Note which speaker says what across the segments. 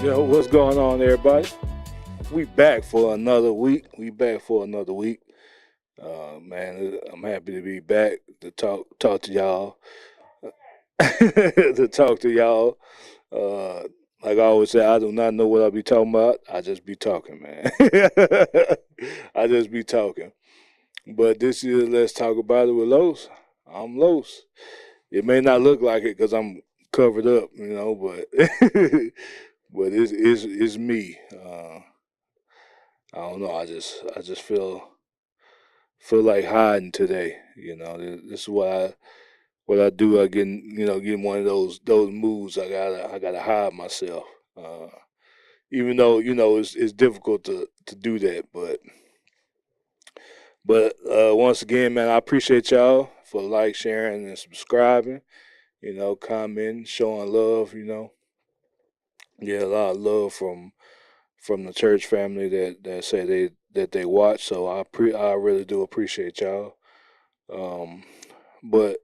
Speaker 1: Yo, what's going on, everybody? We back for another week. Man, I'm happy to be back to talk to y'all. to talk to y'all. Uh, like I always say, I do not know what I be talking about. I just be talking, man. I just be talking. But this is Let's Talk About It with Los. I'm Los. It may not look like it because I'm covered up, but but it's me. I don't know. I just feel like hiding today. This is what I do. I get in one of those moods. I gotta hide myself. Uh, Even though it's difficult to do that, but once again, man, I appreciate y'all for sharing, and subscribing. Commenting, showing love. Yeah, a lot of love from the church family that say they watch. So I really do appreciate y'all. Um, but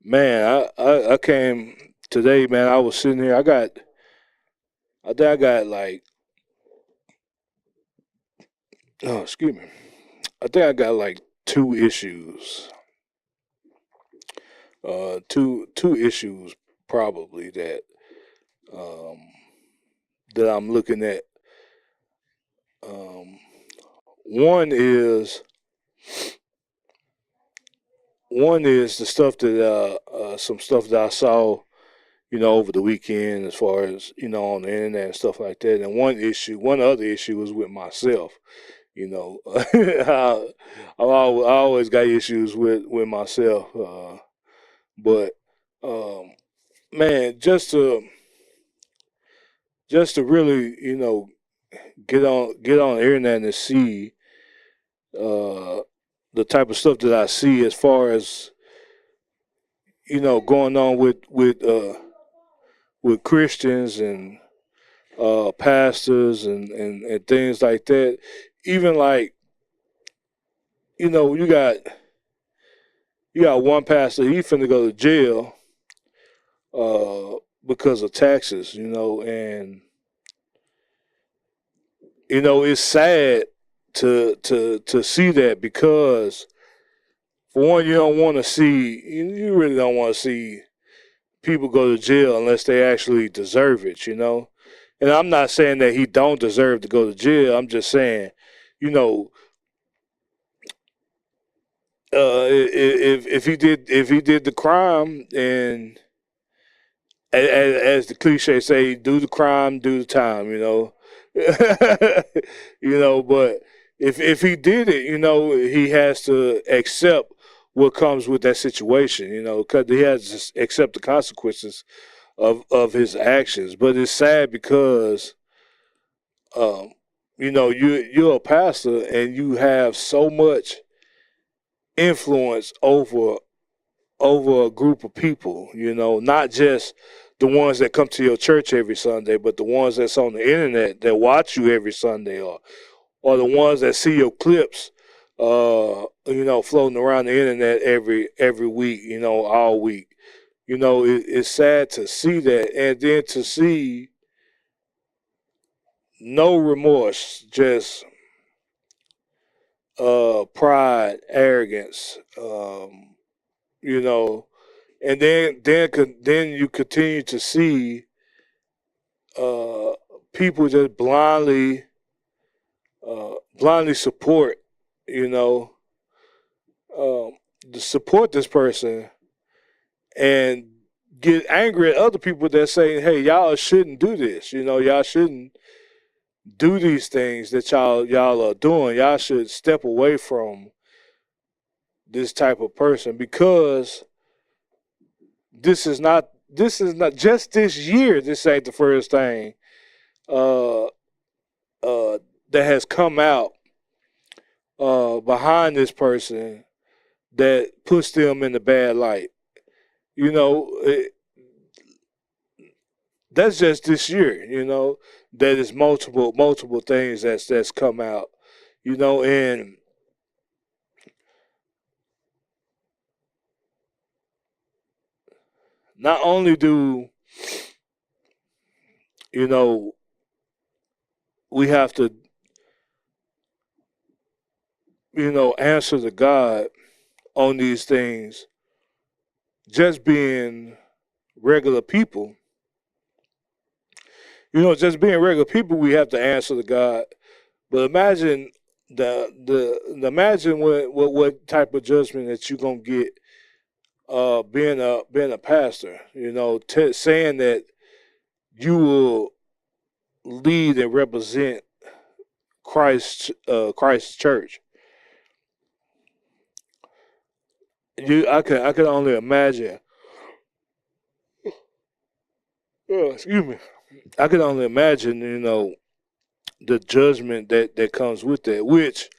Speaker 1: man, I came today, man. I was sitting here. I think I got like, oh, excuse me. I think I got like two issues. Two issues probably um that I'm looking at. Um, one is one is the stuff that some stuff that I saw over the weekend, as far as on the internet and stuff like that. And one other issue was with myself. I always got issues with myself, but um, man, just to really get on the internet and see uh, the type of stuff that I see, as far as going on with Christians and pastors and things like that. Even like you got one pastor, he finna go to jail because of taxes, and it's sad to see that, because for one, you really don't want to see people go to jail unless they actually deserve it, And I'm not saying that he don't deserve to go to jail. I'm just saying, you know, if he did the crime, and as the cliche say, do the crime, do the time, But if he did it, he has to accept what comes with that situation, because he has to accept the consequences of his actions. But it's sad because um, you're a pastor and you have so much influence over a group of people, not just the ones that come to your church every Sunday, but the ones that's on the internet that watch you every Sunday, or the ones that see your clips, floating around the internet every week, all week. It's sad to see that, and then to see no remorse, just pride, arrogance, you know, and then you continue to see uh, people just blindly support, you know, um, to support this person, and get angry at other people that say, "Hey, y'all shouldn't do this. Y'all shouldn't do these things that y'all are doing. Y'all should step away from this type of person, because this is not just this year. This ain't the first thing uh, that has come out behind this person that puts them in the bad light. You know, it, that's just this year. That is multiple things that's come out. And not only you know, we have to, answer to God on these things. Just being regular people, just being regular people, we have to answer to God. But imagine imagine what type of judgment that you're gonna get being a pastor. Saying that you will lead and represent Christ's church. I can only imagine. Excuse me. I can only imagine, the judgment that comes with that. Which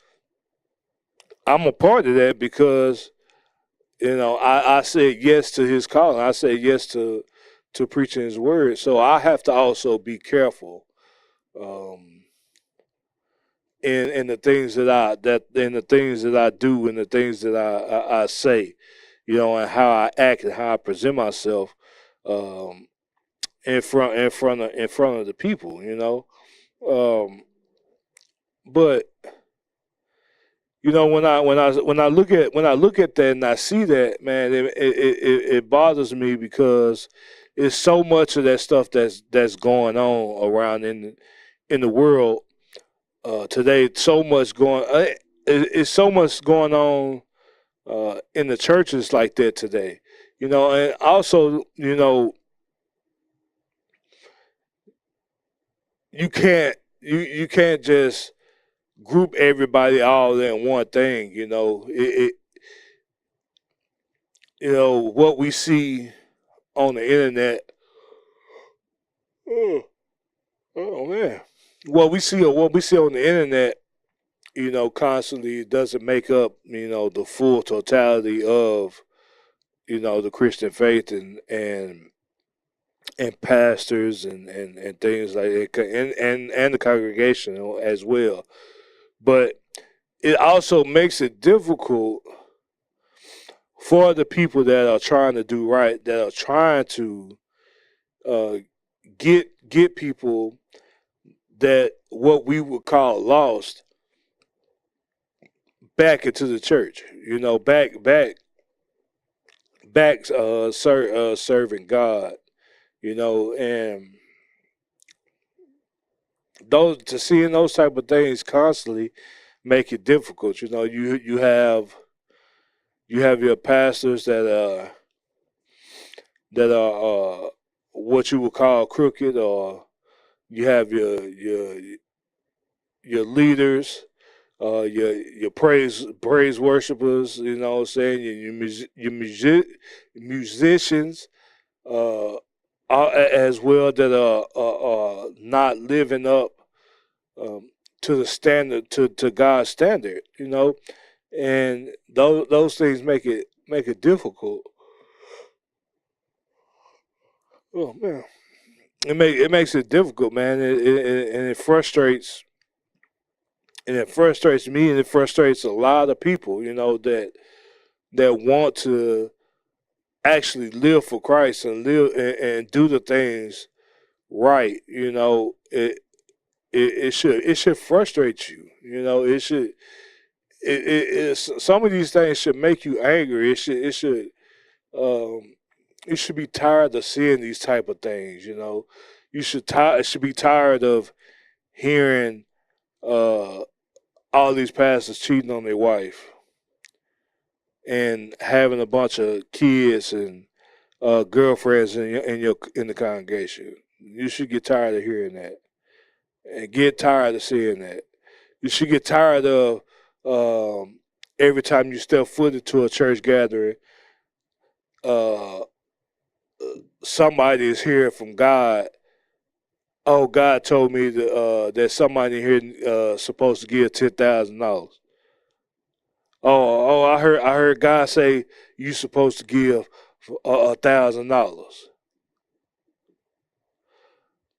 Speaker 1: I'm a part of that because I said yes to his calling. I said yes to preaching his word. So I have to also be careful um, in the things in the things that I do and the things that I say, and how I act and how I present myself um, in front of the people. Um, but when I look at that and I see that, man, it bothers me because it's so much of that stuff that's going on around in the world today. So much it's so much going on in the churches like that today. And also, you can't just group everybody all in one thing. What we see on the internet. Oh, oh man, what we see on the internet, constantly doesn't make up, the full totality of, the Christian faith and pastors and things like that, and the congregation as well. But it also makes it difficult for the people that are trying to do right, that are trying to uh, get people that what we would call lost back into the church. Back serving God. And those to seeing those type of things constantly make it difficult. You have your pastors that are what you would call crooked, or you have your leaders, your praise worshipers. You know what I'm saying? Musicians, as well, that are not living up to the standard, to God's standard. And those things make it difficult. Oh man, it makes it difficult, man. And it frustrates. And it frustrates me, and it frustrates a lot of people, that want to actually live for Christ and live and do the things right. It should frustrate you. Some of these things should make you angry. Um, you should be tired of seeing these type of things. Should be tired of hearing uh, all these pastors cheating on their wife and having a bunch of kids and girlfriends in the congregation. You should get tired of hearing that and get tired of seeing that. You should get tired of every time you step foot into a church gathering, uh, somebody is hearing from God. Oh, God told me that somebody here supposed to give $10,000. I heard God say you supposed to give $1,000.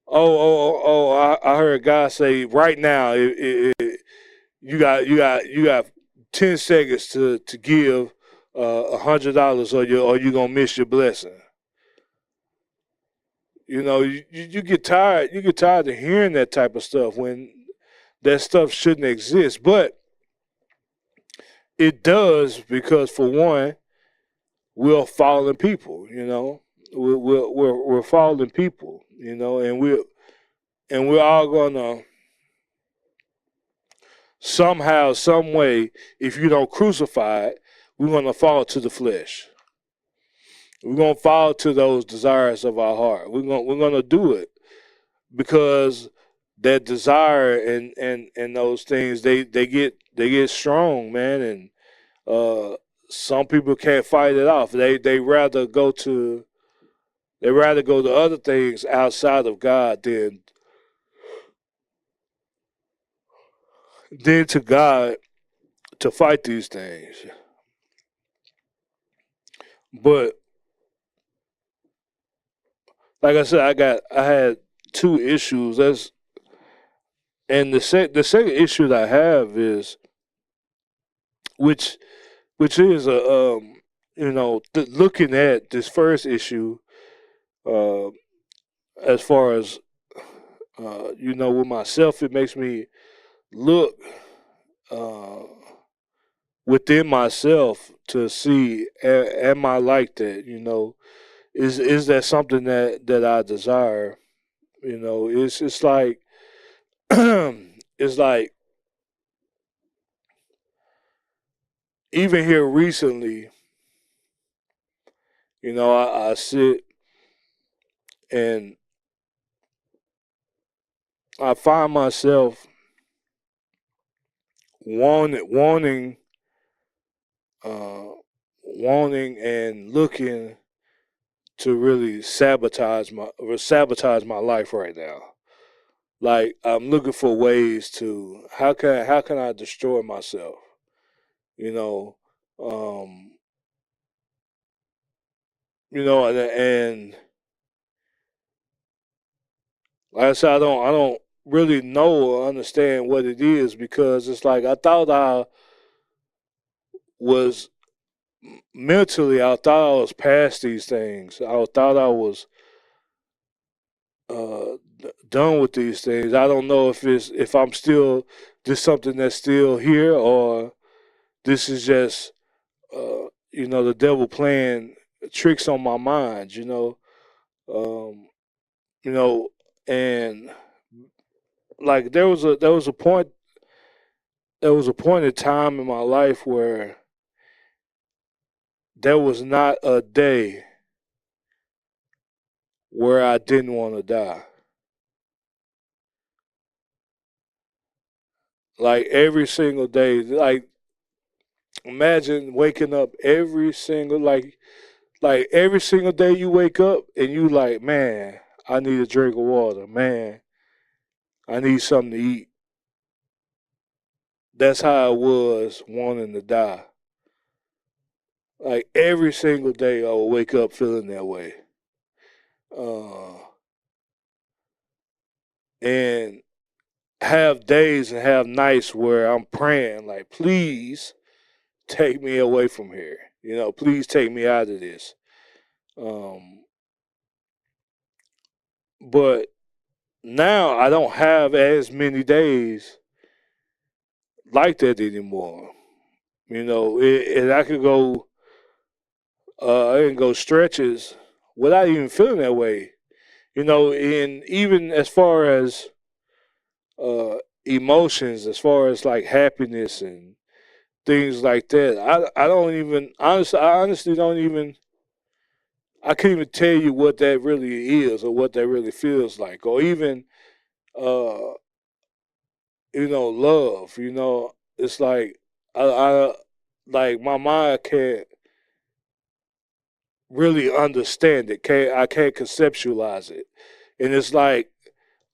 Speaker 1: I heard God say right now, you got 10 seconds to give $100, or you gonna miss your blessing. You get tired. You get tired of hearing that type of stuff when that stuff shouldn't exist. But it does because, for one, we're fallen people. We're fallen people. And we're all gonna somehow, some way, if you don't crucify it, we're gonna fall to the flesh. We're gonna fall to those desires of our heart. We're gonna do it because that desire and those things they get strong, man, and some people can't fight it off. They rather go to other things outside of God than to God to fight these things. But like I said, I had two issues. And the second issue that I have is which is looking at this first issue, uh, as far as with myself, it makes me look uh, within myself to see, am I like that? Is that something that I desire? It's like it's like even here recently, I sit and I find myself wanting, uh, wanting and looking to really sabotage my life right now. Like, I'm looking for ways to how can I destroy myself? You know, um, and like I said, I don't really know or understand what it is because it's like I thought I was mentally, I thought I was past these things. I thought I was done with these things. I don't know if I'm still just something that's still here, or this is just the devil playing tricks on my mind. Um, you know, and like there was a point in time in my life where there was not a day where I didn't want to die. Like every single day, like imagine waking up like every single day you wake up and you like, man, I need a drink of water, man, I need something to eat. That's how I was wanting to die. Like every single day I would wake up feeling that way. Uh, and have days and have nights where I'm praying, like, please take me away from here. Please take me out of this. Um, but now I don't have as many days like that anymore. And I can go stretches without even feeling that way. And even as far as uh, emotions, as far as like happiness and things like that, I don't even I honestly don't even I can't even tell you what that really is or what that really feels like, or even uh, love. It's like I like my mind can't really understand it. I can't conceptualize it, and it's like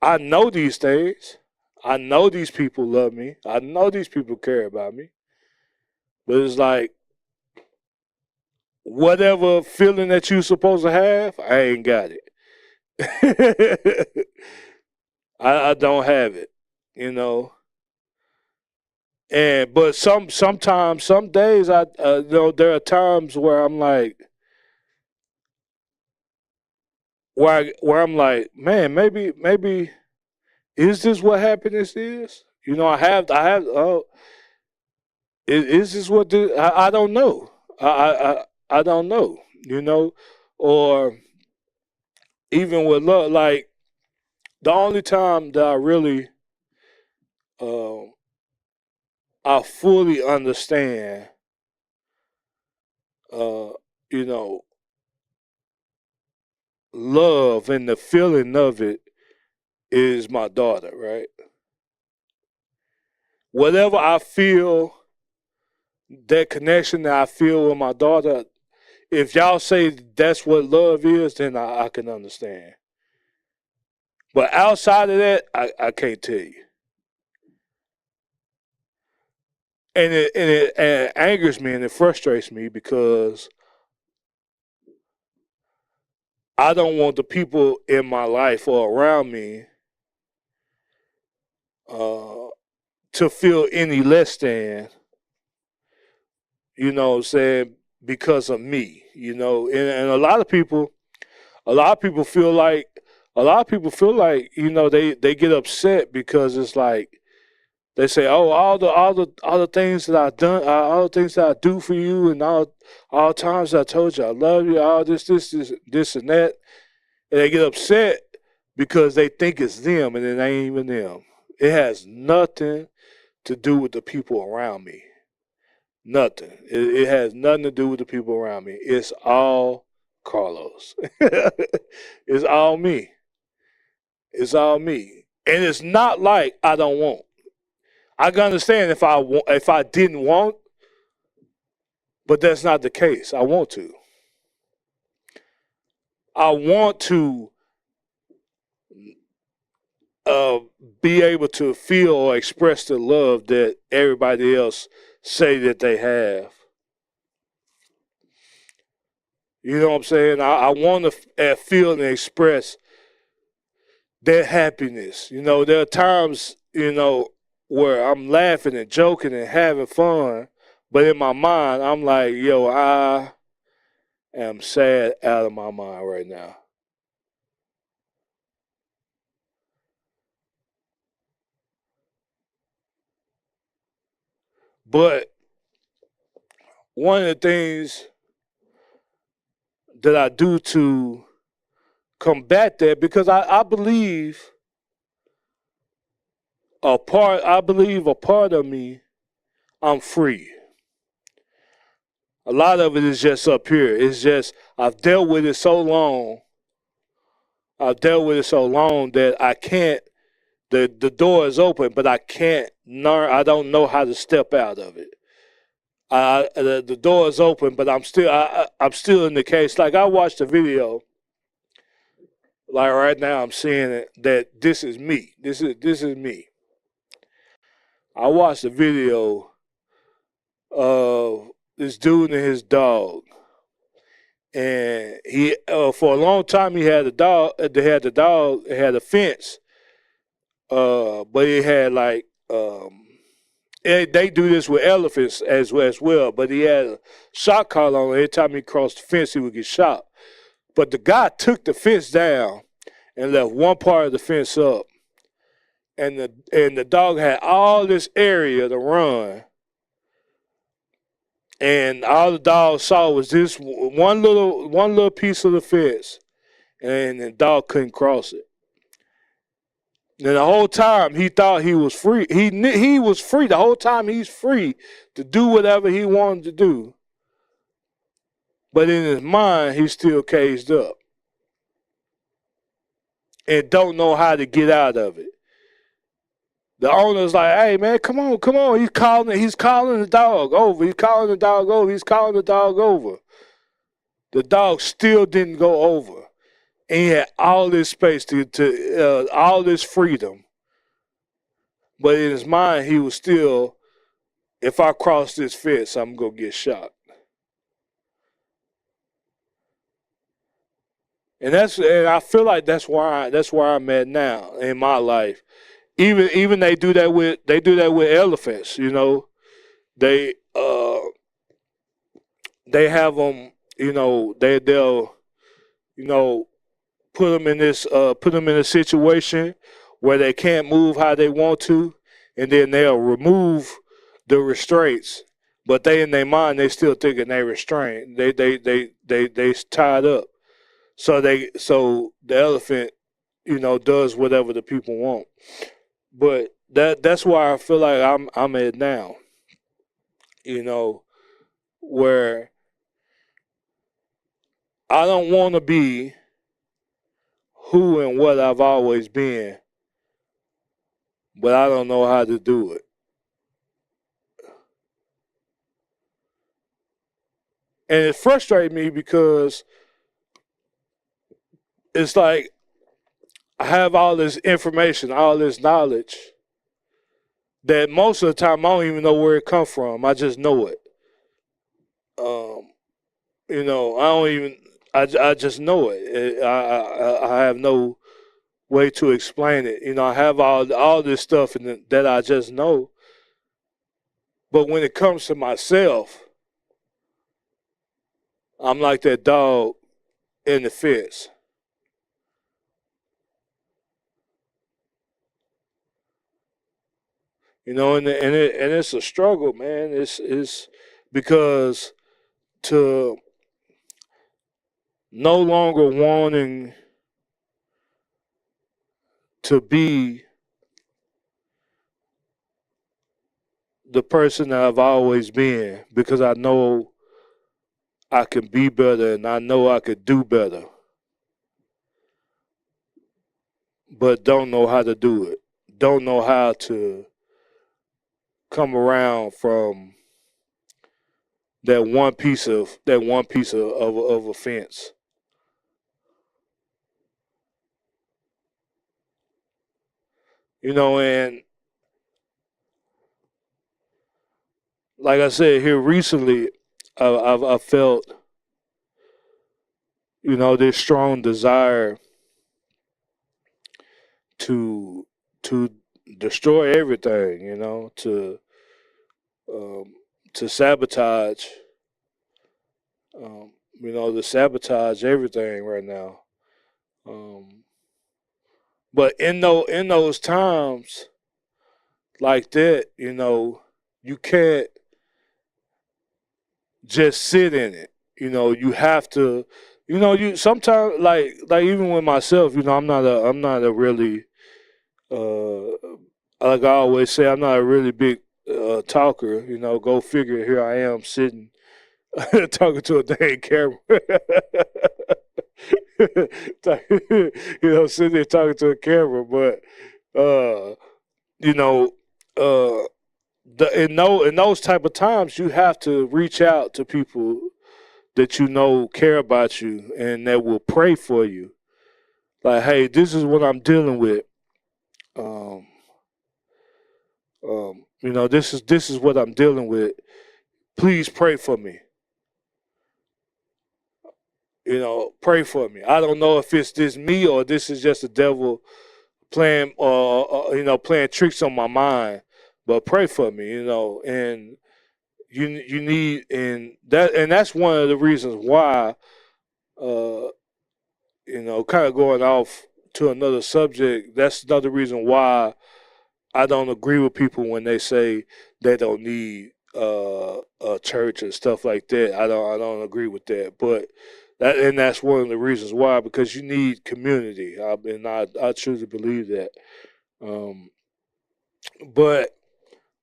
Speaker 1: I know these things. I know these people love me. I know these people care about me. But it's like whatever feeling that you're supposed to have, I ain't got it. I don't have it, you know. And but sometimes some days there are times where I'm like where I'm like, man, maybe is this what happiness is? I have. Oh, is this what I don't know. I don't know. Or even with love, like the only time that um, I fully understand, uh, you know, love and the feeling of it is my daughter, right? Whatever I feel, that connection that I feel with my daughter, if y'all say that's what love is, then I can understand. But outside of that, I can't tell you. And it angers me and it frustrates me because I don't want the people in my life or around me uh, to feel any less than, what I'm saying, because of me, and a lot of people feel like, they get upset because it's like, they say, "Oh, all the things that I've done, all the things that I do for you, and all times I told you I love you, all this and that," and they get upset because they think it's them, and it ain't even them. It has nothing to do with the people around me. Nothing. It has nothing to do with the people around me. It's all Carlos. It's all me. It's all me, and it's not like I don't want. I can understand if I didn't want, but that's not the case. I want to. I want to uh, be able to feel or express the love that everybody else say that they have. You know what I'm saying? I want to feel and express that happiness. There are times, where I'm laughing and joking and having fun, but in my mind, I'm like, yo, I am sad out of my mind right now. But one of the things that I do to combat that, because I believe a part of me, I'm free. A lot of it is just up here. It's just I've dealt with it so long. I've dealt with it so long that I can't. The door is open, but I can't learn. I don't know how to step out of it. The door is open, but I'm still in the case. Like I watched a video. Like right now, I'm seeing it that this is me. This is me. I watched a video of this dude and his dog, and he for a long time he had a dog. They had the dog. It had a fence, but it had like they do this with elephants as well. But he had a shot collar on. Every time he crossed the fence, he would get shot. But the guy took the fence down and left one part of the fence up, and the dog had all this area to run, and all the dog saw was this one little piece of the fence, and the dog couldn't cross it. And the whole time he thought he was free. He was free the whole time. He's free to do whatever he wanted to do, but in his mind he's still caged up and don't know how to get out of it. The owner's like, "Hey man, come on, come on." He's calling the dog over. He's calling the dog over. He's calling the dog over. The dog still didn't go over. And he had all this space to all this freedom. But in his mind, he was still, if I cross this fence, I'm gonna get shot. And I feel like that's where I'm at now in my life. Even they do that with elephants. They they have them. They'll you know put them in a situation where they can't move how they want to, and then they'll remove the restraints. But they in their mind, they still thinking they restrained. They tied up. So the elephant, does whatever the people want. But that's why I feel like I'm at now. Where I don't want to be who and what I've always been, but I don't know how to do it. And it frustrates me because it's like I have all this information, all this knowledge that most of the time I don't even know where it comes from. I just know it. I don't even. I just know it. I have no way to explain it. I have all this stuff that I just know. But when it comes to myself, I'm like that dog in the fence. And it's a struggle, man. It's because to no longer wanting to be the person that I've always been, because I know I can be better and I know I could do better, but don't know how to do it. Don't know how to come around from that one piece of offense. And like I said here recently, I felt this strong desire to destroy everything, to sabotage, to sabotage everything right now. But in those times like that, you can't just sit in it. You have to. You sometimes like even with myself. I'm not a really like I always say, I'm not a really big talker. Go figure. Here I am sitting talking to a dang camera. Sitting there talking to a camera, but you know, uh, in those type of times, you have to reach out to people that care about you and that will pray for you. Like, hey, this is what I'm dealing with. Um, this is what I'm dealing with. Please pray for me. Pray for me. I don't know if it's this me or this is just the devil playing, playing tricks on my mind. But pray for me, and you need, and that's one of the reasons why, kind of going off to another subject. That's another reason why I don't agree with people when they say they don't need a church and stuff like that. I don't agree with that, but that's one of the reasons why, because you need community. I truly believe that. But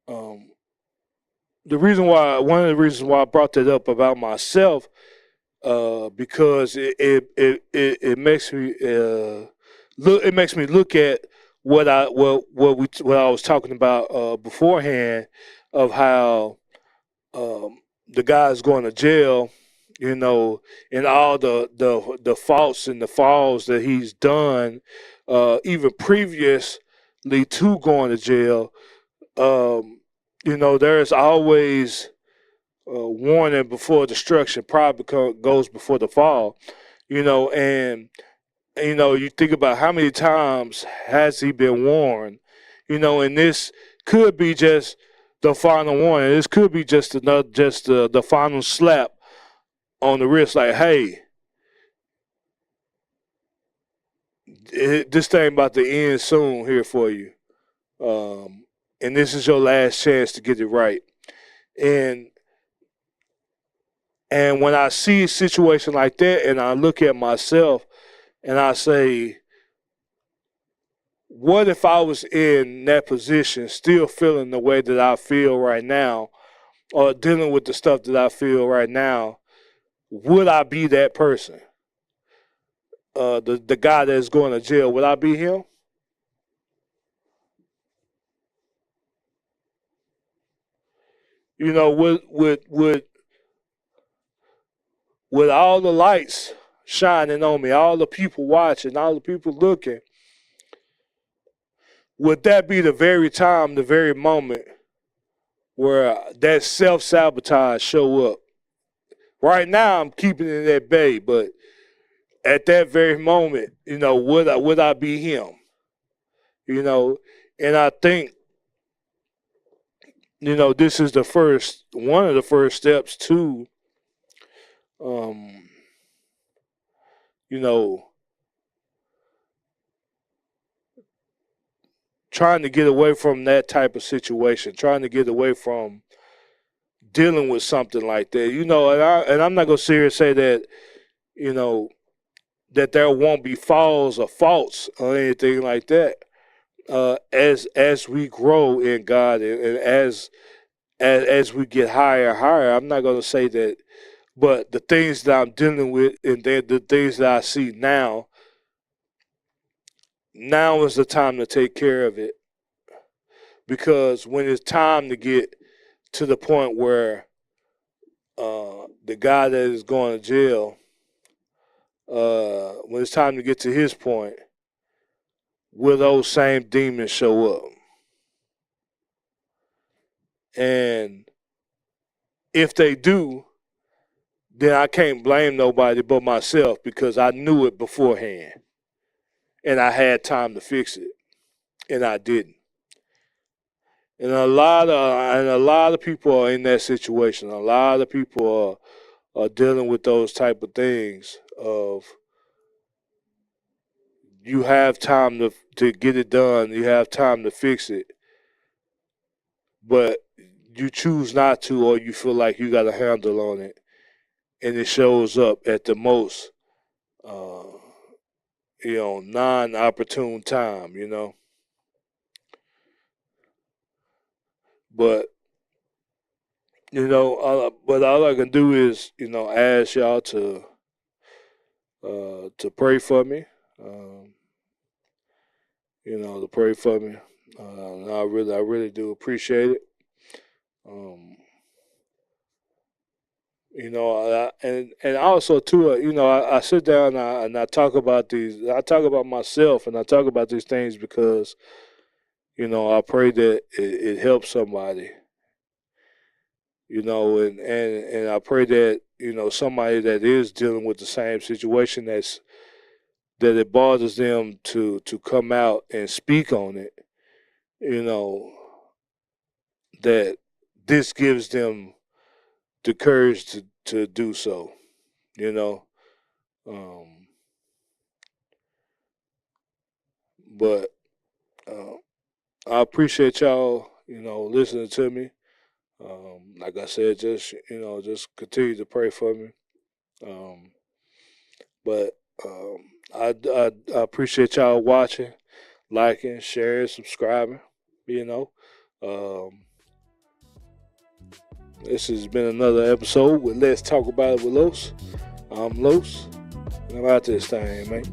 Speaker 1: one of the reasons why I brought that up about myself, because it makes me look at what I was talking about beforehand, of how the guy's going to jail, and all the faults and the falls that he's done, even previously to going to jail. There's always warning before destruction. Pride goes before the fall. And you think about how many times has he been warned, and this could be just the final warning. This could be just the final slap on the wrist, like, hey, this thing about to end soon here for you. And this is your last chance to get it right. And when I see a situation like that and I look at myself and I say, what if I was in that position still feeling the way that I feel right now or dealing with the stuff that I feel right now? Would I be that person? The guy that's going to jail, would I be him? You know, with all the lights shining on me, all the people watching, all the people looking, would that be the very time, the very moment where that self-sabotage show up? Right now, I'm keeping it at bay, but at that very moment, you know, would I be him? You know, and I think, you know, this is one of the first steps to, you know, trying to get away from that type of situation, trying to get away from dealing with something like that. You know, and I'm not gonna sit here and say that, you know, that there won't be falls or faults or anything like that. As we grow in God and as we get higher and higher, I'm not gonna say that, but the things that I'm dealing with and the things that I see now is the time to take care of it. Because when it's time to get to the point where the guy that is going to jail, when it's time to get to his point, will those same demons show up? And if they do, then I can't blame nobody but myself because I knew it beforehand. And I had time to fix it. And I didn't. And a lot of people are in that situation. A lot of people are dealing with those type of things of you have time to get it done, you have time to fix it, but you choose not to, or you feel like you got a handle on it, and it shows up at the most, non-opportune time, you know. But but all I can do is, ask y'all to pray for me. To pray for me. I really do appreciate it. And also too, I sit down and I talk about these. I talk about myself and I talk about these things because, I pray that it helps somebody. And I pray that somebody that is dealing with the same situation that it bothers them to come out and speak on it. That this gives them the courage to do so. But I appreciate y'all, listening to me. Like I said, just continue to pray for me. But I appreciate y'all watching, liking, sharing, subscribing. This has been another episode with Let's Talk About It with Los. I'm Los, and I'm out this thing, man.